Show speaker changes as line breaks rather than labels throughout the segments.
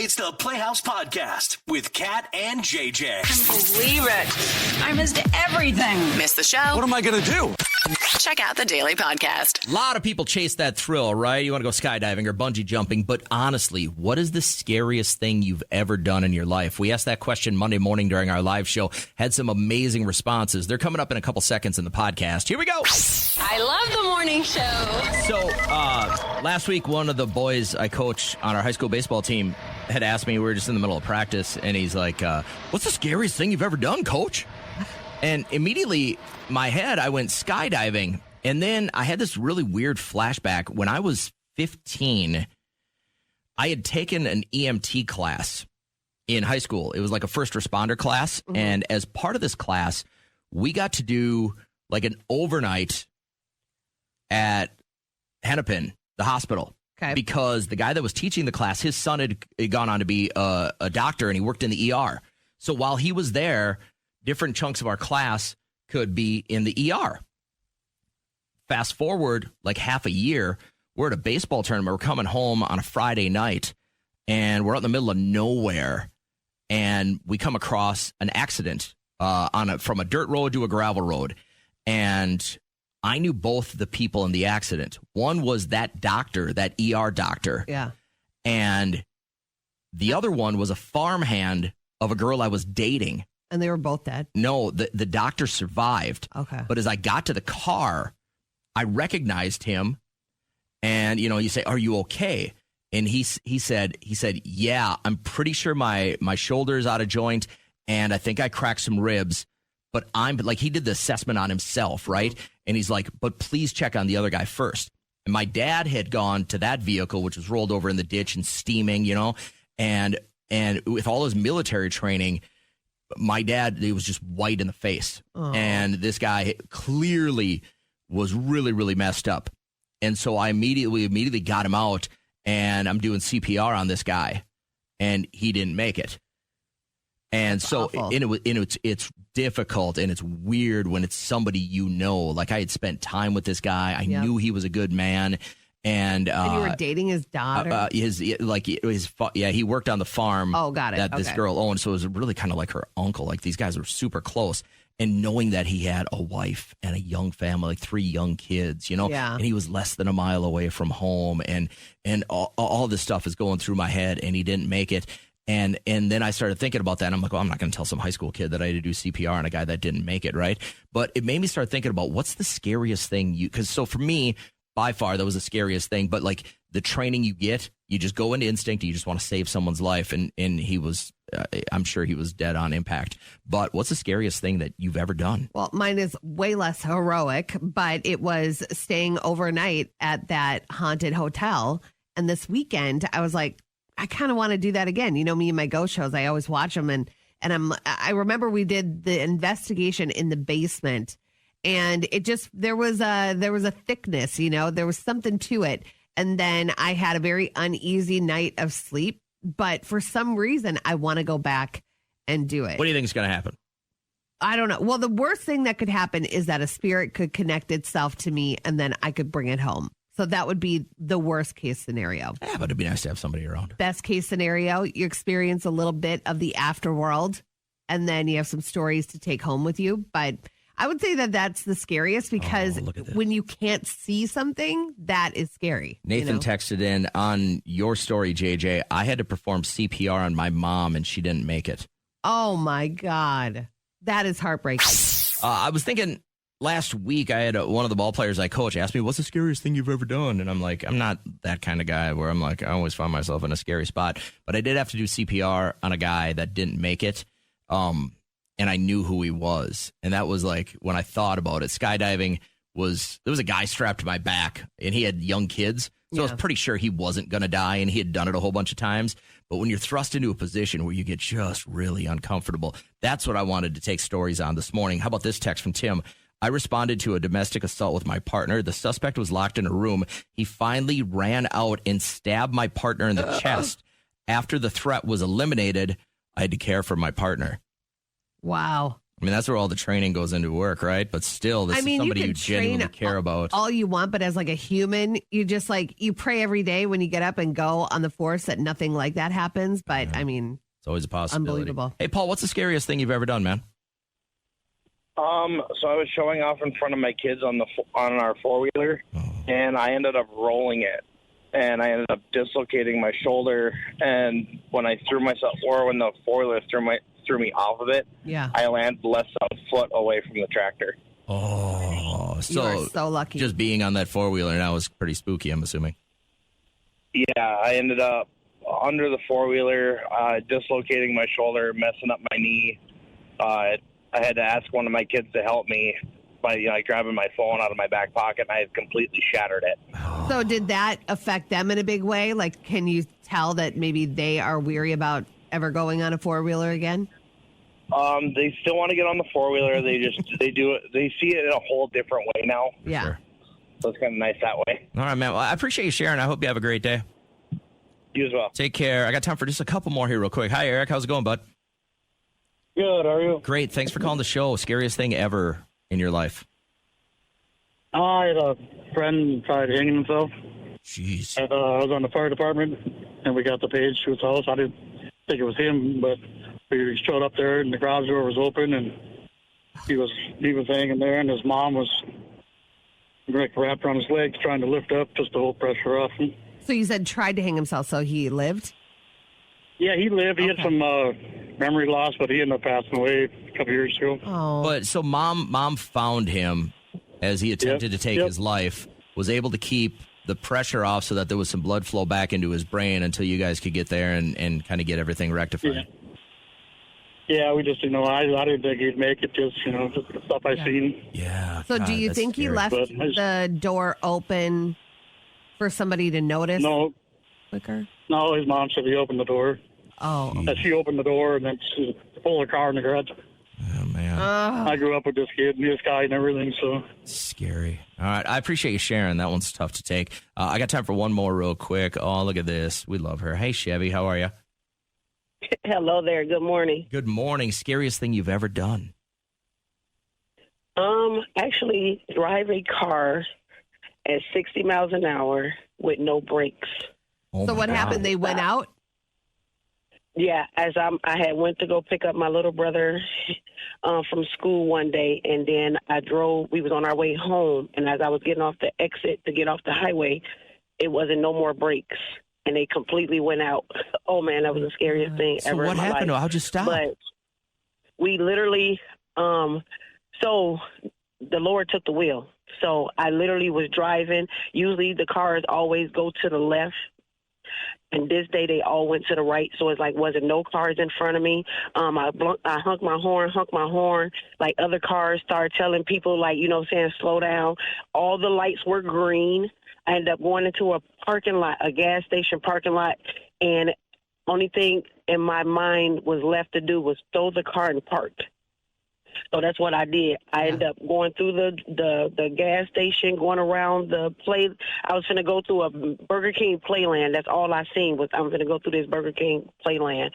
It's the Playhouse Podcast with Kat and JJ.
Believe it. I missed everything.
Missed the show?
What am I going to do?
Check out the Daily Podcast.
A lot of people chase that thrill, right? You want to go skydiving or bungee jumping. But honestly, what is the scariest thing you've ever done in your life? We asked that question Monday morning during our live show. Had some amazing responses. They're coming up in a couple seconds in the podcast. Here we go.
I love the morning show.
So last week, one of the boys I coach on our high school baseball team had asked me, we were just in the middle of practice, and he's like, what's the scariest thing you've ever done, coach? And immediately, my head, I went skydiving. And then I had this really weird flashback. When I was 15, I had taken an EMT class in high school. It was like a first responder class. Mm-hmm. And as part of this class, we got to do like an overnight at Hennepin, the hospital. Okay. Because the guy that was teaching the class, his son had gone on to be a doctor, and he worked in the ER. So while he was there, different chunks of our class could be in the ER. Fast forward like half a year, we're at a baseball tournament. We're coming home on a Friday night, and we're out in the middle of nowhere, and we come across an accident from a dirt road to a gravel road. And I knew both the people in the accident. One was that doctor, that ER doctor.
Yeah.
And the other one was a farmhand of a girl I was dating.
And they were both dead?
No, the doctor survived.
Okay.
But as I got to the car, I recognized him. And, you say, are you okay? And he said, yeah, I'm pretty sure my shoulder is out of joint, and I think I cracked some ribs. But he did the assessment on himself, right? And he's like, but please check on the other guy first. And my dad had gone to that vehicle, which was rolled over in the ditch and steaming, and with all his military training, my dad, he was just white in the face. Oh. And this guy clearly was really, really messed up. And so I immediately got him out, and I'm doing CPR on this guy, and he didn't make it. And that's so it's difficult, and it's weird when it's somebody Like I had spent time with this guy. I knew he was a good man. And
you were dating his daughter?
He worked on the farm.
Oh, got it.
That this girl owned. So it was really kind of like her uncle. Like these guys were super close. And knowing that he had a wife and a young family, like 3 young kids, and he was less than a mile away from home, and all this stuff is going through my head, and he didn't make it. And then I started thinking about that, and I'm like, well, I'm not going to tell some high school kid that I had to do CPR on a guy that didn't make it, right? But it made me start thinking about what's the scariest thing because so for me, by far, that was the scariest thing. But like the training you get, you just go into instinct. And you just want to save someone's life. And he was, I'm sure he was dead on impact. But what's the scariest thing that you've ever done?
Well, mine is way less heroic, but it was staying overnight at that haunted hotel. And this weekend, I was like, I kind of want to do that again. Me and my ghost shows, I always watch them. And I remember we did the investigation in the basement. And it just, there was a thickness, there was something to it. And then I had a very uneasy night of sleep. But for some reason, I want to go back and do it.
What do you think is going to happen?
I don't know. Well, the worst thing that could happen is that a spirit could connect itself to me and then I could bring it home. So that would be the worst case scenario.
Yeah, but it'd be nice to have somebody around.
Best case scenario, you experience a little bit of the afterworld and then you have some stories to take home with you. But I would say that that's the scariest because when you can't see something, that is scary.
Nathan texted in on your story, JJ. I had to perform CPR on my mom and she didn't make it.
Oh, my God. That is heartbreaking.
I was thinking last week I had one of the ball players I coach asked me, what's the scariest thing you've ever done? And I'm like, I'm not that kind of guy where I'm like, I always find myself in a scary spot. But I did have to do CPR on a guy that didn't make it. And I knew who he was. And that was like when I thought about it. Skydiving there was a guy strapped to my back and he had young kids. So I was pretty sure he wasn't going to die and he had done it a whole bunch of times. But when you're thrust into a position where you get just really uncomfortable, that's what I wanted to take stories on this morning. How about this text from Tim? I responded to a domestic assault with my partner. The suspect was locked in a room. He finally ran out and stabbed my partner in the chest. After the threat was eliminated, I had to care for my partner.
Wow.
I mean, that's where all the training goes into work, right? But still, this is somebody you genuinely care about.
All you want, but as like a human, you just like, you pray every day when you get up and go on the force that nothing like that happens. But I mean,
it's always a possibility.
Unbelievable.
Hey, Paul, what's the scariest thing you've ever done, man?
So I was showing off in front of my kids on our four-wheeler, and I ended up rolling it, and I ended up dislocating my shoulder. And when I threw myself, or when the four-wheeler threw me off of it, I landed less than a foot away from the tractor.
Oh,
you are so lucky.
Just being on that four-wheeler now was pretty spooky, I'm assuming.
Yeah, I ended up under the four-wheeler, dislocating my shoulder, messing up my knee. I had to ask one of my kids to help me by grabbing my phone out of my back pocket, and I had completely shattered it.
So did that affect them in a big way? Like, can you tell that maybe they are weary about ever going on a four-wheeler again?
They still want to get on the four-wheeler. They do it. They see it in a whole different way now.
Yeah.
Sure.
So it's kind of nice that way.
All right, man. Well, I appreciate you sharing. I hope you have a great day.
You as well.
Take care. I got time for just a couple more here real quick. Hi, Eric. How's it going, bud?
Good, how are you?
Great. Thanks for calling the show. Scariest thing ever in your life?
I had a friend tried hanging himself.
Jeez.
And, I was on the fire department, and we got the page to his house. I didn't think it was him, but we showed up there, and the garage door was open, and he was hanging there, and his mom was wrapped around his legs trying to lift up just to hold pressure off him.
So you said tried to hang himself, so he lived?
Yeah, he lived. He had some memory loss, but he ended up passing away a couple years ago.
Oh.
But so mom found him as he attempted to take his life, was able to keep the pressure off so that there was some blood flow back into his brain until you guys could get there and kind of get everything rectified.
Yeah, we just, I didn't think he'd make it, just the stuff I seen.
Yeah.
So
God,
do you
that's
think he
scary.
left the door open for somebody to notice
No,
quicker?
no, his mom said he opened the door.
Oh.
That she opened the door, and then she pulled her car in the garage.
Oh, man.
I grew up with this kid and this guy and everything, so.
Scary. All right. I appreciate you sharing. That one's tough to take. I got time for one more real quick. Oh, look at this. We love her. Hey, Chevy. How are you?
Hello there. Good morning.
Good morning. Scariest thing you've ever done?
Actually drive a car at 60 miles an hour with no brakes.
Oh,
So
my
what
God.
happened? They went out?
Yeah, as I had went to go pick up my little brother from school one day, and then I drove. We was on our way home, and as I was getting off the exit to get off the highway, it wasn't no more brakes, and they completely went out. Oh man, that was the scariest thing
So
ever
what
in my
happened?
life.
How'd you stop?
But we literally, so the Lord took the wheel. So I literally was driving. Usually the cars always go to the left. And this day they all went to the right. So it's like, wasn't no cars in front of me. I honked my horn. Like other cars started telling people like, saying slow down. All the lights were green. I ended up going into a parking lot, a gas station parking lot. And only thing in my mind was left to do was throw the car and park. So that's what I did. I ended up going through the gas station, going around the play. I was going to go through a Burger King playland. That's all I seen was I'm going to go through this Burger King playland.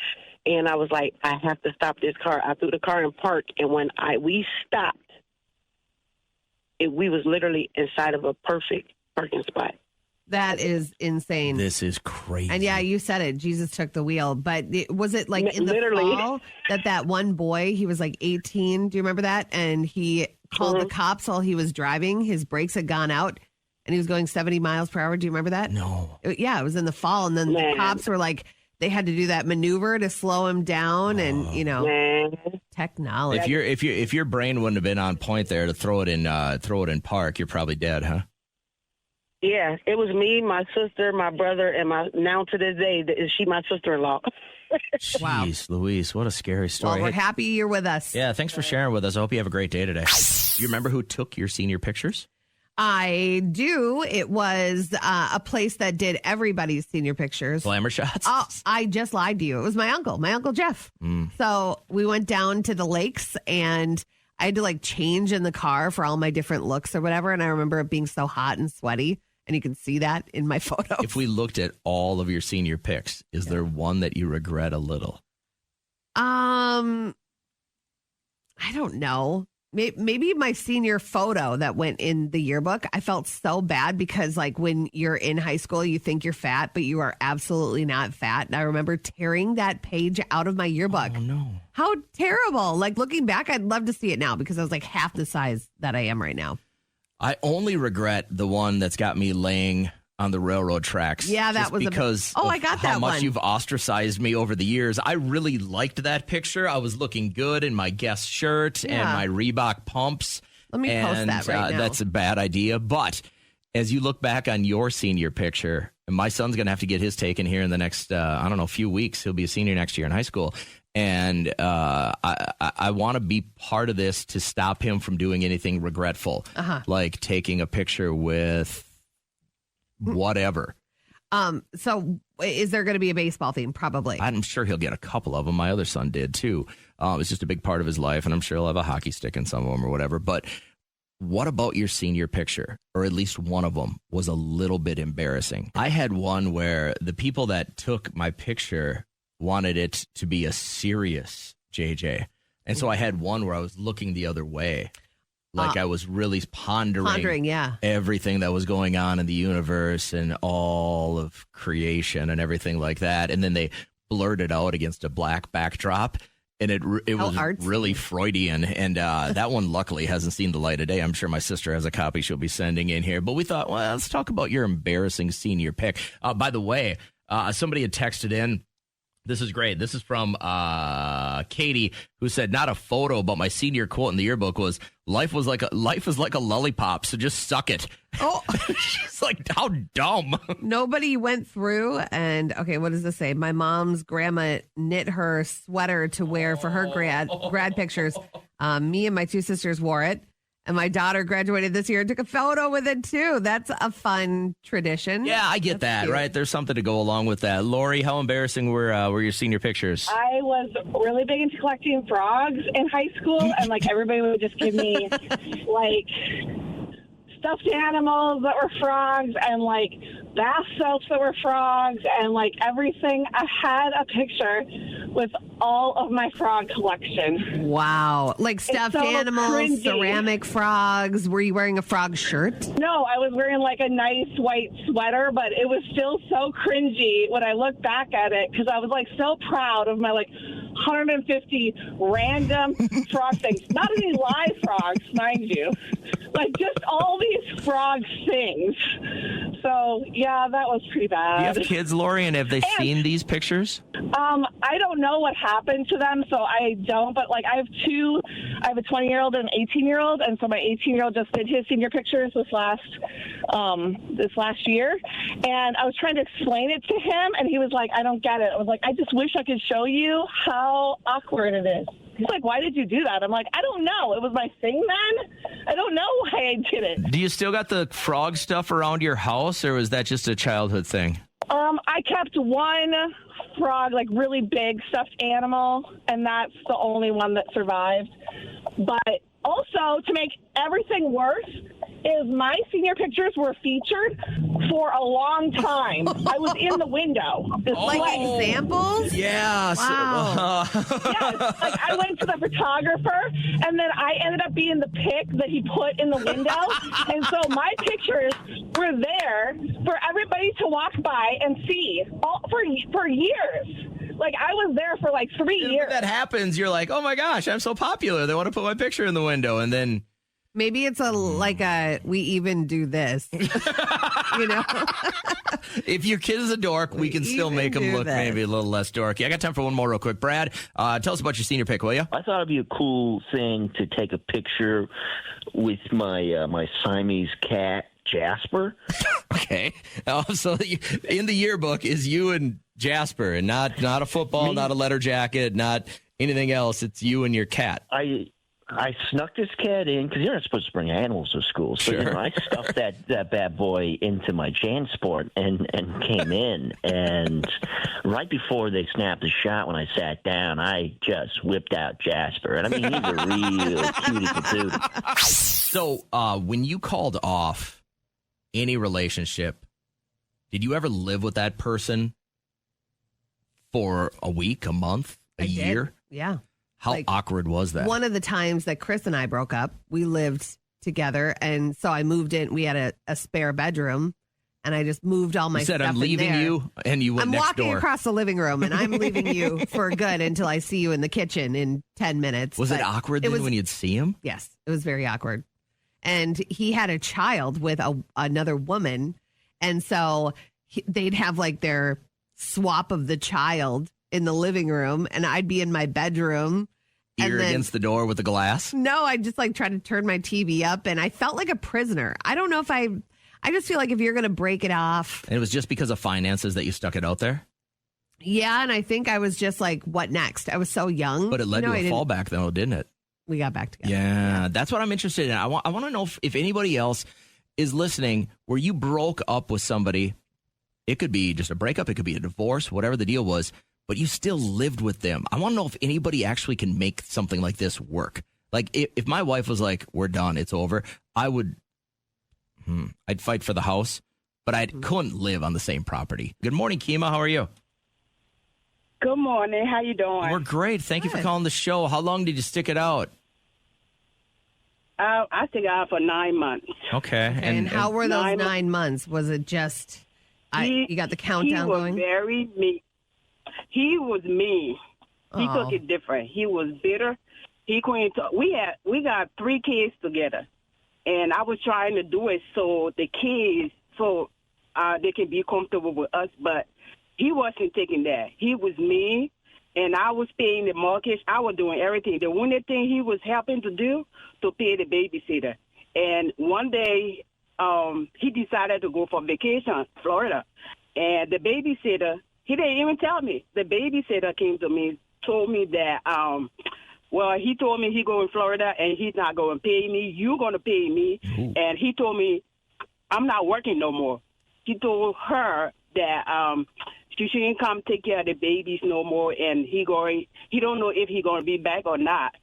And I was like, I have to stop this car. I threw the car in park. And when we stopped, we was literally inside of a perfect parking spot.
That is insane.
This is crazy.
And yeah, you said it. Jesus took the wheel. But was it like in the
Literally.
fall that one boy, he was like 18. Do you remember that? And he called the cops while he was driving. His brakes had gone out and he was going 70 miles per hour. Do you remember that?
No.
Yeah, it was in the fall. And then the cops were like, they had to do that maneuver to slow him down. And,
Man.
technology.
If your brain wouldn't have been on point there to throw it in park, you're probably dead, huh?
Yeah, it was me, my sister, my brother, and now to this day, is she my sister-in-law.
Wow.
Jeez, Louise, what a scary story.
Well, we're
Hey,
happy you're with us.
yeah, thanks for sharing with us. I hope you have a great day today. You remember who took your senior pictures?
I do. It was a place that did everybody's senior pictures.
Glamour shots?
Oh, I just lied to you. It was my Uncle Jeff. So we went down to the lakes and I had to change in the car for all my different looks or whatever. And I remember it being so hot and sweaty. And you can see that in my photo.
If we looked at all of your senior pics, is there one that you regret a little?
I don't know. Maybe my senior photo that went in the yearbook, I felt so bad because like when you're in high school, you think you're fat, but you are absolutely not fat. And I remember tearing that page out of my yearbook.
Oh, no.
How terrible. Like looking back, I'd love to see it now because I was like half the size that I am right now.
I only regret the one that's got me laying on the railroad tracks.
Yeah, that
just
was
because
I got that
how much
one.
you've ostracized me over the years. I really liked that picture. I was looking good in my Guess shirt and my Reebok pumps.
Let me post that right now.
That's a bad idea. But as you look back on your senior picture, and my son's going to have to get his taken here in the next, few weeks. He'll be a senior next year in high school. And I want to be part of this to stop him from doing anything regretful, like taking a picture with whatever.
So is there going to be a baseball theme? Probably.
I'm sure he'll get a couple of them. My other son did too. It's just a big part of his life, and I'm sure he'll have a hockey stick in some of them or whatever. But what about your senior picture? Or at least one of them was a little bit embarrassing. I had one where the people that took my picture wanted it to be a serious JJ. And so I had one where I was looking the other way. Like I was really pondering everything that was going on in the universe and all of creation and everything like that. And then they blurred it out against a black backdrop. And it was
artsy.
Really Freudian. And that one luckily hasn't seen the light of day. I'm sure my sister has a copy she'll be sending in here. But we thought, well, let's talk about your embarrassing senior pic. By the way, somebody had texted in. This is great. This is from Katie, who said, not a photo, but my senior quote in the yearbook was, life is like a lollipop, so just suck it.
Oh,
she's like, how dumb.
Nobody went through and, okay, what does this say? My mom's grandma knit her sweater to wear for her grad pictures. Me and my two sisters wore it. And my daughter graduated this year and took a photo with it, too. That's a fun tradition.
Yeah, I get that, cute. Right? There's something to go along with that. Lori, how embarrassing were your senior pictures?
I was really big into collecting frogs in high school, and, everybody would just give me, stuffed animals that were frogs and, bath soaps that were frogs and, everything. I had a picture with all of my frog collection.
Wow. Like stuffed animals, cringy. Ceramic frogs. Were you wearing a frog shirt?
No, I was wearing a nice white sweater, but it was still so cringy when I look back at it because I was so proud of my 150 random frog things. Not any live frogs, mind you. Just all these frog things. So, yeah, that was pretty bad.
Do you have kids, Lori, and have they seen these pictures?
I don't know what happened to them, so I don't. But, I have two. I have a 20-year-old and an 18-year-old, and so my 18-year-old just did his senior pictures this last year. And I was trying to explain it to him, and he was like, I don't get it. I was like, I just wish I could show you how awkward it is. He's like, why did you do that? I'm like, I don't know. It was my thing then. I don't know why I did it.
Do you still got the frog stuff around your house, or was that just a childhood thing?
I kept one frog, really big stuffed animal, and that's the only one that survived. But also, to make everything worse, is my senior pictures were featured for a long time. I was in the window.
Examples?
Yeah.
Wow.
Yes. I went to the photographer, and then I ended up being the pic that he put in the window. And so my pictures were there for everybody to walk by and see for years. I was there for 3 years.
When that happens, you're like, oh my gosh, I'm so popular. They want to put my picture in the window. And then
maybe it's we even do this.
If your kid is a dork, we can still make them look maybe a little less dorky. I got time for one more real quick. Brad, tell us about your senior pic, will you?
I thought it'd be a cool thing to take a picture with my Siamese cat, Jasper.
Okay. So in the yearbook is you and Jasper, and not a football, not a letter jacket, not anything else. It's you and your cat.
I snuck this cat in because you're not supposed to bring animals to school. So
sure.
I stuffed that bad boy into my JanSport and came in. And right before they snapped the shot, when I sat down, I just whipped out Jasper. And I mean, he's a real cutie patootie.
So when you called off any relationship, did you ever live with that person for a week, a month, a year?
Yeah.
How awkward was that?
One of the times that Chris and I broke up, we lived together, and so I moved in. We had a spare bedroom, and I just moved all my
You said,
stuff
I'm
in
leaving
there.
you, and you went
I'm
next
walking
door.
across the living room, and I'm leaving you for good until I see you in the kitchen in 10 minutes.
Was it
But
awkward then when you'd see him?
Yes, it was very awkward. And he had a child with another woman, and so they'd have like their swap of the child in the living room, and I'd be in my bedroom.
Ear against the door with the glass?
No, I just like try to turn my TV up, and I felt like a prisoner. I don't know if I just feel like if you're going to break it off.
And it was just because of finances that you stuck it out there?
Yeah, and I think I was just like, what next? I was so young.
But it led to a fallback, though, didn't it?
We got back together.
Yeah, that's what I'm interested in. I want to know if anybody else is listening where you broke up with somebody. It could be just a breakup. It could be a divorce, whatever the deal was. But you still lived with them. I want to know if anybody actually can make something like this work. Like, if my wife was like, we're done, it's over, I'd fight for the house, but I couldn't live on the same property. Good morning, Kima. How are you?
Good morning. How you doing?
We're great. Thank you for calling the show. How long did you stick it out?
I stick it out for 9 months.
Okay.
And how were those 9 months? Was it just, you got the countdown going?
He was very mean. He was mean. He took it different. He was bitter. He couldn't talk. We got 3 kids together, and I was trying to do it so the kids, they can be comfortable with us, but he wasn't taking that. He was mean, and I was paying the mortgage. I was doing everything. The only thing he was helping to do to pay the babysitter. And one day, he decided to go for vacation, Florida, and the babysitter. He didn't even tell me. The babysitter came to me, told me that, he told me he go in Florida and he's not going to pay me. You're going to pay me.
Ooh.
And he told me, I'm not working no more. He told her that she shouldn't come take care of the babies no more, and he don't know if he's going to be back or not.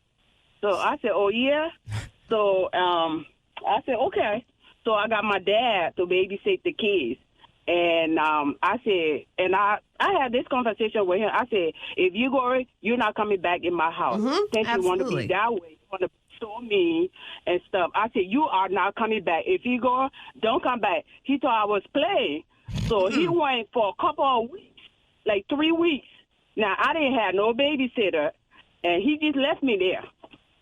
So I said, oh, yeah? So I said, okay. So I got my dad to babysit the kids. And I said, and I had this conversation with him. I said, if you go, you're not coming back in my house. Since you want to be that way, you want to be so mean and stuff. I said, you are not coming back. If you go, don't come back. He thought I was playing. So he went for a couple of weeks, like 3 weeks. Now, I didn't have no babysitter, and he just left me there.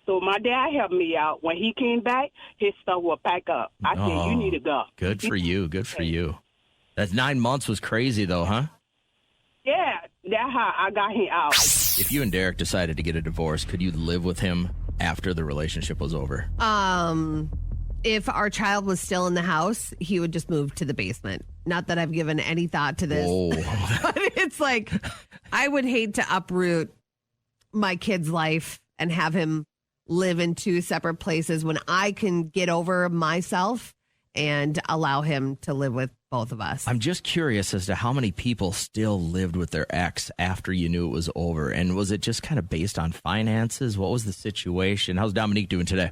So my dad helped me out. When he came back, his stuff was packed up. I said, you need to go.
Good for you. Good for you. That 9 months was crazy, though, huh?
Yeah, that's how I got him out.
If you and Derek decided to get a divorce, could you live with him after the relationship was over?
If our child was still in the house, he would just move to the basement. Not that I've given any thought to this. But it's like, I would hate to uproot my kid's life and have him live in 2 separate places when I can get over myself and allow him to live with both of us.
I'm just curious as to how many people still lived with their ex after you knew it was over. And was it just kind of based on finances? What was the situation? How's Dominique doing today?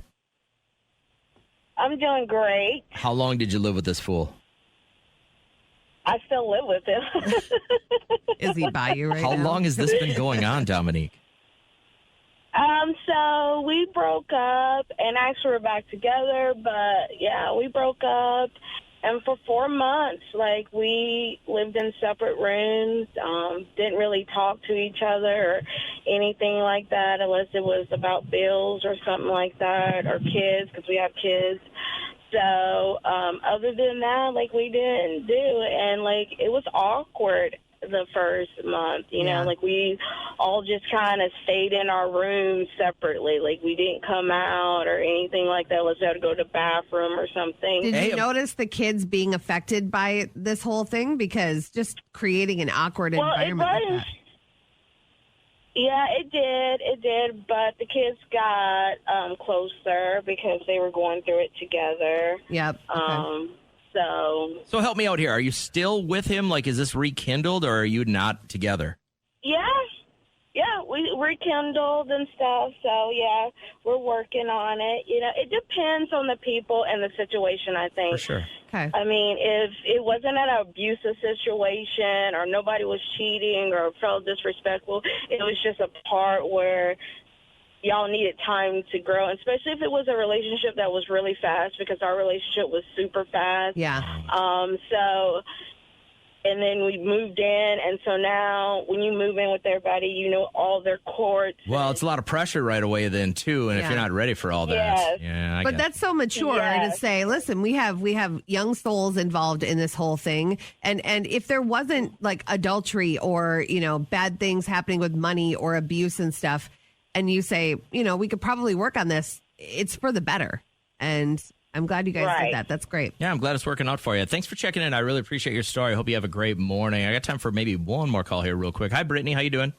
I'm doing great.
How long did you live with this fool?
I still live with him.
Is he by you right
How
now?
long has this been going on, Dominique?
So we broke up, and actually we're back together, but yeah, we broke up, and for 4 months, like, we lived in separate rooms, didn't really talk to each other or anything like that, unless it was about bills or something like that, or kids, because we have kids. So, other than that, like, we didn't do, and, like, it was awkward the first month, you know, like, we all just kind of stayed in our rooms separately. Like, we didn't come out or anything like that. Let's have to go to the bathroom or something.
Did you notice the kids being affected by this whole thing? Because just creating an awkward environment like that.
Yeah, it did, but the kids got closer because they were going through it together.
Yep. Okay.
So help me out here. Are you still with him? Like, is this rekindled, or are you not together?
Yeah, we rekindled and stuff. So, yeah, we're working on it. You know, it depends on the people and the situation, I think.
For sure.
Okay.
I mean, if it wasn't an abusive situation or nobody was cheating or felt disrespectful, it was just a part where y'all needed time to grow, especially if it was a relationship that was really fast, because our relationship was super fast.
Yeah.
And then we moved in, and so now when you move in with everybody, you know all their courts.
Well, it's a lot of pressure right away then, too, and if you're not ready for all that.
Yes.
Yeah,
But that's so mature to say, listen, we have young souls involved in this whole thing. And if there wasn't like adultery or, you know, bad things happening with money or abuse and stuff, and you say, you know, we could probably work on this, it's for the better. And I'm glad you guys did that. That's great.
Yeah, I'm glad it's working out for you. Thanks for checking in. I really appreciate your story. I hope you have a great morning. I got time for maybe one more call here real quick. Hi, Brittany. How you doing?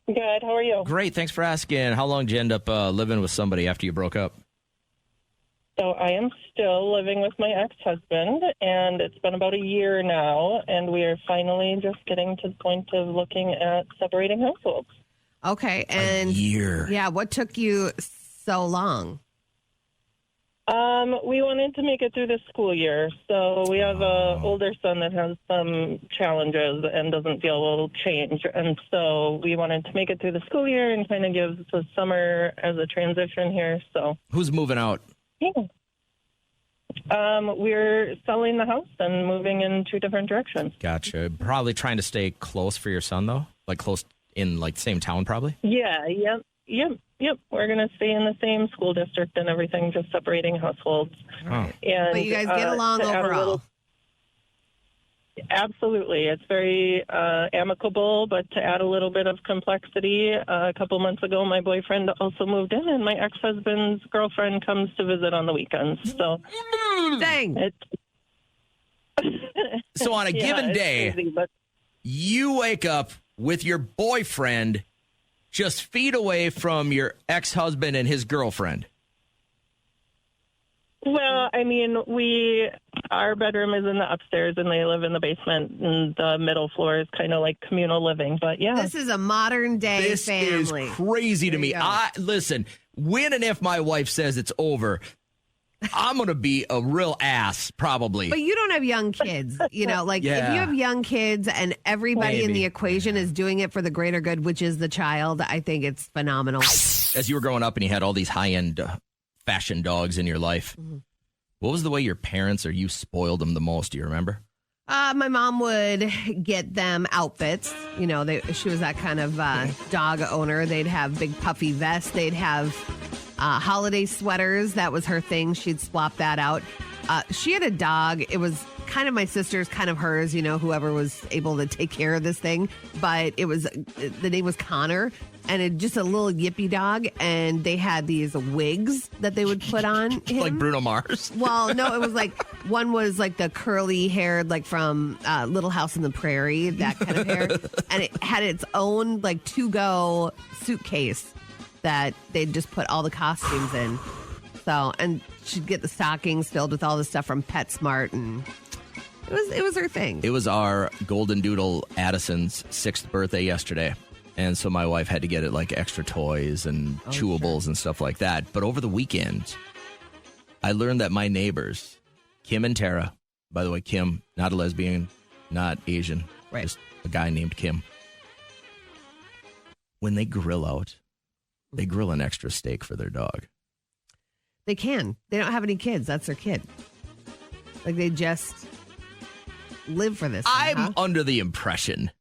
Good. How are you?
Great. Thanks for asking. How long did you end up living with somebody after you broke up?
So I am still living with my ex-husband, and it's been about a year now, and we are finally just getting to the point of looking at separating households.
Okay. And
a year.
Yeah. What took you so long?
We wanted to make it through the school year. So we have an older son that has some challenges and doesn't feel a little change. And so we wanted to make it through the school year and kind of give the summer as a transition here. So
who's moving out?
Yeah. We're selling the house and moving in two different directions.
Gotcha. Probably trying to stay close for your son, though? Like close in like same town, probably?
Yeah, yep. We're going to stay in the same school district and everything, just separating households.
Oh.
And,
but you guys get along overall.
Absolutely. It's very amicable, but to add a little bit of complexity, a couple months ago, my boyfriend also moved in, and my ex-husband's girlfriend comes to visit on the weekends. So,
dang.
So on a given day,
crazy,
you wake up with your boyfriend just feet away from your ex-husband and his girlfriend.
Well, I mean, our bedroom is in the upstairs and they live in the basement, and the middle floor is kind of like communal living. But yeah,
this is a modern day family.
This is crazy to me. Listen, when and if my wife says it's over, I'm going to be a real ass, probably.
But you don't have young kids, you know, like if you have young kids and everybody in the equation is doing it for the greater good, which is the child, I think it's phenomenal.
As you were growing up and you had all these high-end fashion dogs in your life, what was the way your parents or you spoiled them the most? Do you remember?
My mom would get them outfits. You know, she was that kind of dog owner. They'd have big puffy vests. They'd have holiday sweaters. That was her thing. She'd swap that out. She had a dog. It was kind of my sister's, kind of hers, you know, whoever was able to take care of this thing. But the name was Connor, and it just a little yippy dog. And they had these wigs that they would put on him.
Like Bruno Mars?
Well, no, it was like, one was like the curly haired, like from Little House on the Prairie, that kind of hair. And it had its own like to-go suitcase that they'd just put all the costumes in. So, and she'd get the stockings filled with all the stuff from PetSmart, and it was her thing.
It was our golden doodle Addison's 6th birthday yesterday. And so my wife had to get it like extra toys and chewables and stuff like that. But over the weekend, I learned that my neighbors, Kim and Tara, by the way, Kim, not a lesbian, not Asian, just a guy named Kim. When they grill out, they grill an extra steak for their dog.
They can. They don't have any kids. That's their kid. Like they just live for this.
I'm under the impression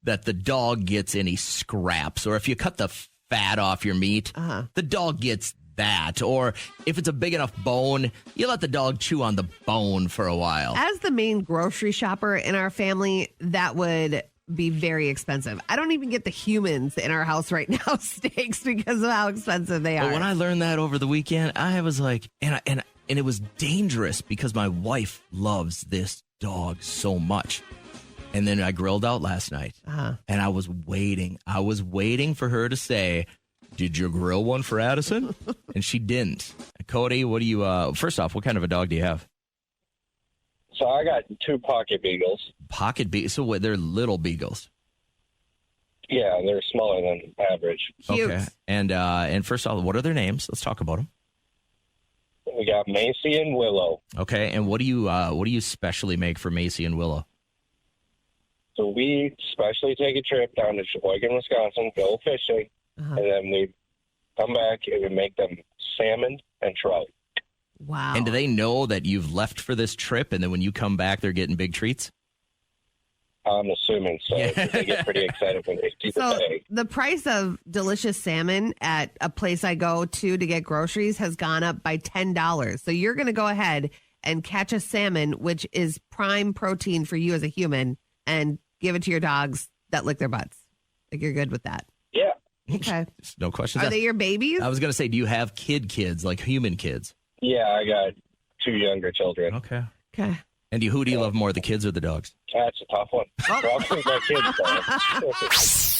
that the dog gets any scraps, or if you cut the fat off your meat, the dog gets that. Or if it's a big enough bone, you let the dog chew on the bone for a while.
As the main grocery shopper in our family, that would be very expensive. I don't even get the humans in our house right now steaks because of how expensive they are.
But when I learned that over the weekend, I was like, and it was dangerous because my wife loves this dog so much. And then I grilled out last night, and I was waiting. I was waiting for her to say, "Did you grill one for Addison?" And she didn't. Cody, what do you? First off, what kind of a dog do you have?
So I got 2 pocket beagles.
Pocket beagles? So what, they're little beagles?
Yeah, they're smaller than average.
Cute.
Okay. And first off, what are their names? Let's talk about them.
We got Macy and Willow.
Okay. And what do you specially make for Macy and Willow?
So we specially take a trip down to Sheboygan, Wisconsin, go fishing, and then we
come back and we make them salmon and trout.
Wow.
And do they know that you've left for this trip, and then when you come back, they're getting big treats?
I'm assuming so. They get pretty excited when they see the bag.
The price of delicious salmon at a place I go to get groceries has gone up by $10. So you're going to go ahead and catch a salmon, which is prime protein for you as a human, and give it to your dogs that lick their butts. Like, you're good with that.
Yeah.
Okay.
No questions.
Are they your babies?
I was going to say, do you have kids, like human kids?
Yeah, I got 2 younger children.
Okay.
Okay.
And who do you love more, the kids or the dogs?
That's a tough one. Probably my kids, though.